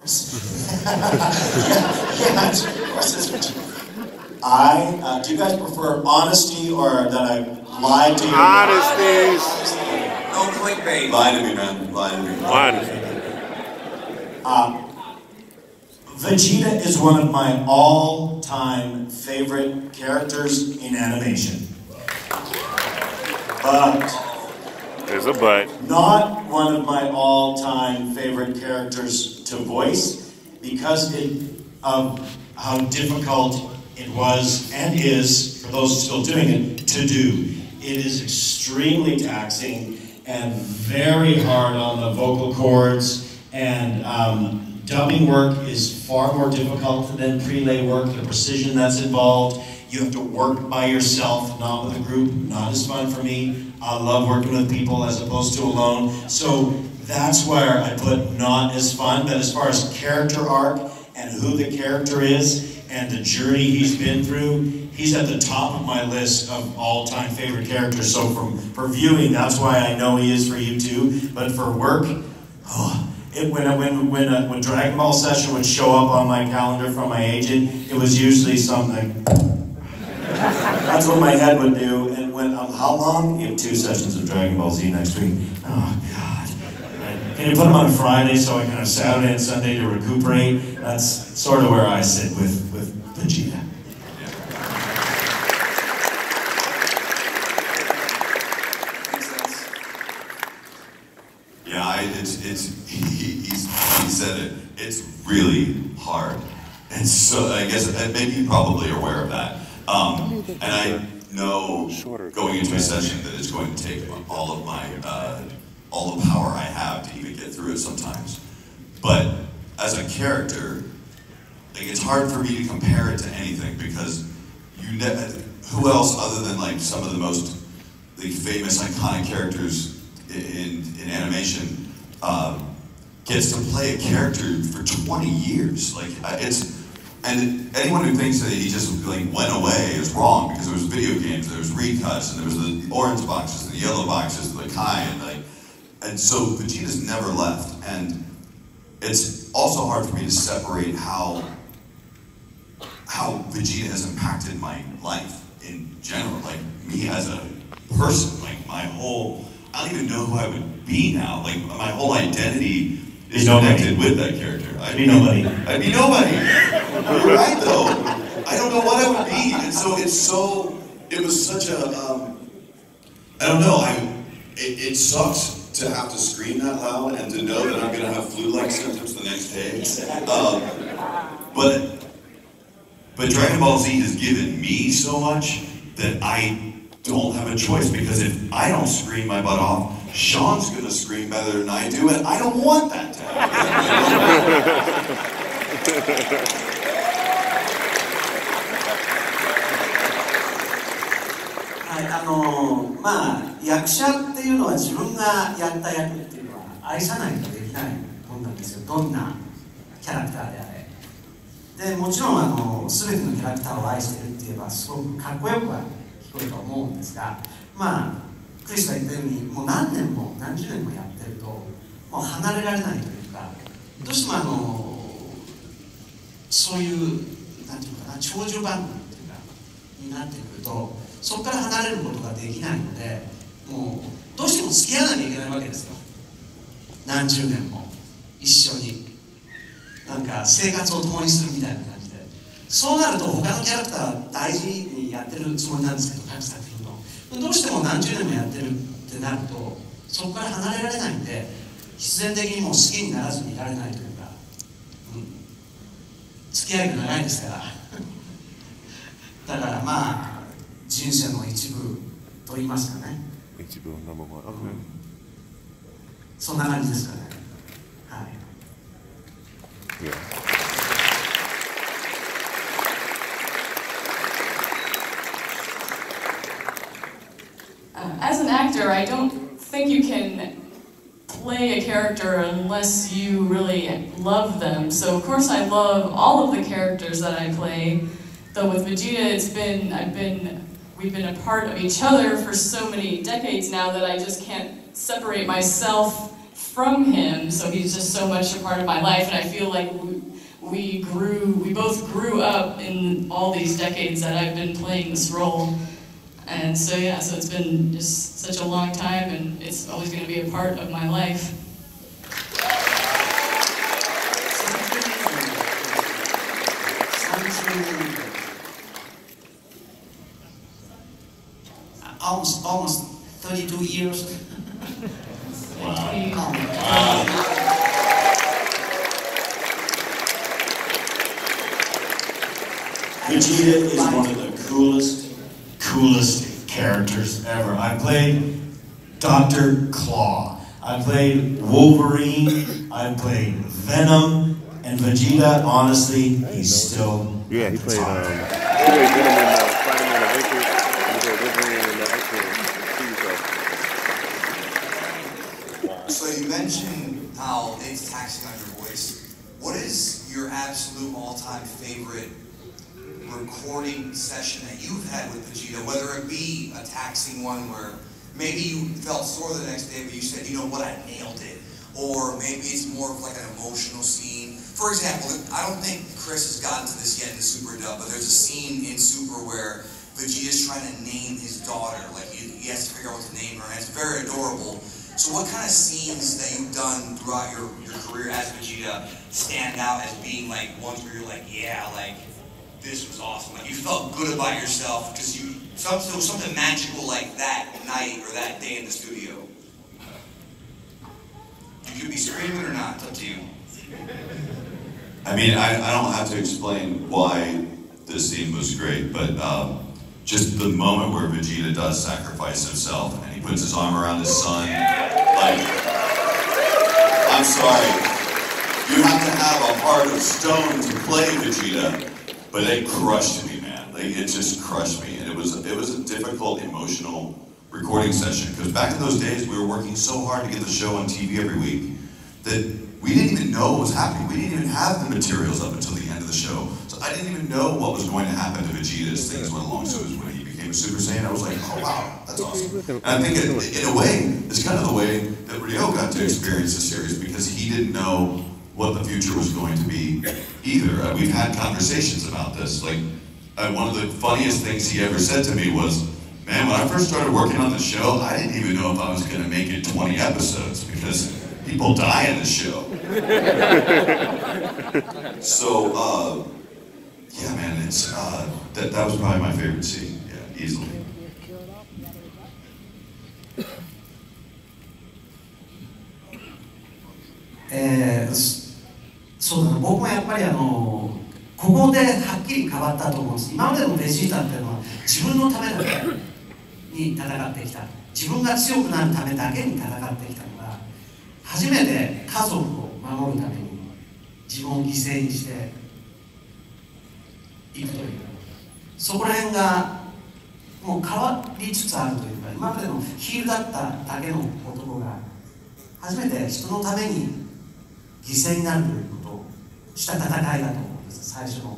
Yeah, of course it's Vegeta. Do you guys prefer honesty or that I lied to you? Honesty. No clickbait. Lie to me, man. Lie to me. Vegeta is one of my all-time favorite characters in animation. But there's a but. Not one of my all-time favorite characters to voice because of how difficult it was and is, for those still doing it, to do. It is extremely taxing and very hard on the vocal cords, and dubbing work is far more difficult than prelay work, the precision that's involved. You have to work by yourself, not with a group, not as fun for me. I love working with people as opposed to alone. So that's where I put not as fun, but as far as character arc and who the character is and the journey he's been through, he's at the top of my list of all-time favorite characters. So for viewing, that's why I know he is for you too. But for work, when Dragon Ball session would show up on my calendar from my agent, it was usually something. That's what my head would do. And when how long? You have 2 sessions of Dragon Ball Z next week. Oh God! Can you put them on Friday so I can have Saturday and Sunday to recuperate? That's sort of where I sit with Vegeta. Yeah, he said it. It's really hard, and so I guess maybe you probably are aware of that. And I know going into a session that it's going to take all of my all the power I have to even get through it sometimes. But as a character, like, it's hard for me to compare it to anything because who else other than like some of the most famous iconic characters in animation gets to play a character for 20 years. Like and anyone who thinks that he just like went away is wrong, because there was video games, there was recuts, and there was the orange boxes, and the yellow boxes, the Kai, and so Vegeta's never left. And it's also hard for me to separate how Vegeta has impacted my life in general, like me as a person, like my whole, I don't even know who I would be now. Like my whole identity is connected with that character. I'd be nobody. I'd be nobody. You're right though. I don't know what I would be. And so it was such a, I don't know, it sucks to have to scream that loud and to know that I'm going to have flu-like symptoms the next day. But Dragon Ball Z has given me so much that I don't have a choice, because if I don't scream my butt off, Sean's going to scream better than I do, and I don't want that to happen. まあ役者っていうのは自分がやった役っていうのは愛さないとできないもんなんですよ、どんなキャラクターであれ。でもちろん全てのキャラクターを愛してるって言えばすごくかっこよくは聞こえると思うんですが、まあクリスが言ったようにもう何年も何十年もやってるともう離れられないというか、どうしてもそういうなんていうかな、長寿番組っていうかになってくると、そこから離れることができないので、もうどうしても付き合わなきゃいけないわけですよ。何十年も一緒になんか生活を共にするみたいな感じで、そうなると他のキャラクター大事にやってるつもりなんですけど、各作品のどうしても何十年もやってるってなると、そこから離れられないんで、必然的にもう好きにならずにいられないというか、付き合いが長いですからだからまあ人生の一部と言いますかね、一部ナンバーワン、そんな感じですかね。はい。As an actor, I don't think you can play a character unless you really love them. So of course I love all of the characters that I play. Though with Vegeta, we've been a part of each other for so many decades now that I just can't separate myself from him, so he's just so much a part of my life, and I feel like we both grew up in all these decades that I've been playing this role. And so yeah, so it's been just such a long time, and it's always going to be a part of my life. Almost 32 years. Vegeta is one of the coolest characters ever. I played Dr. Claw. I played Wolverine. I played Venom. And Vegeta, honestly, he's still Yeah, he played Venom in Spider-Man Adventures. He played Wolverine in the X-Men. So you mentioned how it's taxing on your voice. What is your absolute all-time favorite recording session that you've had with Vegeta, whether it be a taxing one where maybe you felt sore the next day, but you said, you know what, I nailed it, or maybe it's more of like an emotional scene. For example, I don't think Chris has gotten to this yet in the Super dub, but there's a scene in Super where Vegeta's trying to name his daughter, like he has to figure out what to name her, and it's very adorable. So what kind of scenes that you've done throughout your career as Vegeta stand out as being like ones where you're like, yeah, like, this was awesome. Like you felt good about yourself because there was something magical like that night or that day in the studio. You could be screaming or not, it's up to you. I mean, I don't have to explain why this scene was great, but just the moment where Vegeta does sacrifice himself and he puts his arm around his son, like, I'm sorry, you have to have a heart of stone to play Vegeta. But it crushed me, man. Like, it just crushed me. And it was a difficult, emotional recording session. Because back in those days, we were working so hard to get the show on TV every week that we didn't even know what was happening. We didn't even have the materials up until the end of the show. So I didn't even know what was going to happen to Vegeta as things went along. So it was when he became a Super Saiyan, I was like, oh wow, that's awesome. And I think in a way, it's kind of the way that Ryo got to experience the series because he didn't know what the future was going to be either. We've had conversations about this. Like, one of the funniest things he ever said to me was, man, when I first started working on the show, I didn't even know if I was going to make it 20 episodes because people die in the show. So, yeah, man, it's that was probably my favorite scene, yeah, easily. Yes. そうだな、僕もやっぱりここではっきり変わったと思うんです。今までのベジータっていうのは自分のためだけに戦ってきた、自分が強くなるためだけに戦ってきたのが、初めて家族を守るために自分を犠牲にしていくという、そこら辺がもう変わりつつあるというか、今までのヒールだっただけの男が初めて人のために犠牲になるということをした戦いだと思うんです。最初の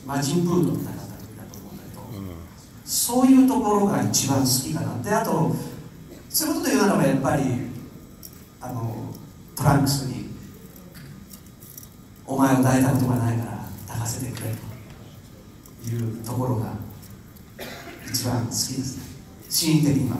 魔人ブーと戦った時だと思うんだけど、そういうところが一番好きかな。で、あとそういうことで言うならばやっぱりトランクスにお前を抱いたことがないから抱かせてくれというところが一番好きですね、シーン的には。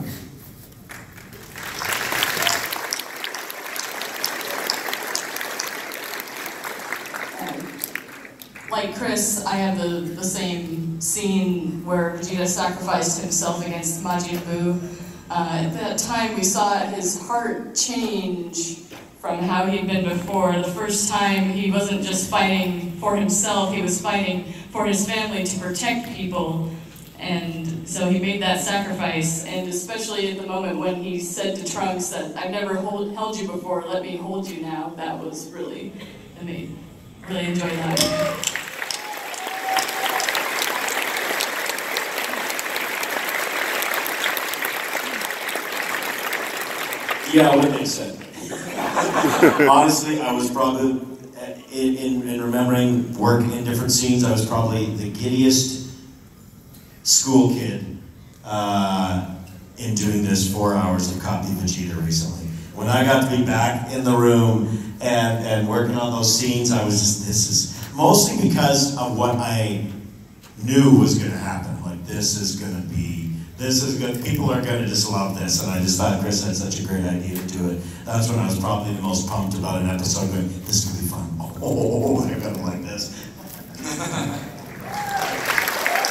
Like Chris, I have the same scene where Vegeta sacrificed himself against Majin Buu. At that time, we saw his heart change from how he'd been before. The first time, he wasn't just fighting for himself, he was fighting for his family to protect people. And so he made that sacrifice, and especially at the moment when he said to Trunks that I've never held you before, let me hold you now, that was really amazing. Really enjoyed that. Yeah, what they said. Honestly, I was probably, in remembering working in different scenes, I was probably the giddiest school kid in doing this 4 hours of copy Vegeta recently. when I got to be back in the room and working on those scenes, I was just, this is, mostly because of what I knew was going to happen. Like, this is good, people are going to just love this, and I just thought Chris had such a great idea to do it. That's when I was probably the most pumped about an episode, going, this is going to be fun. Oh, they're going to like this.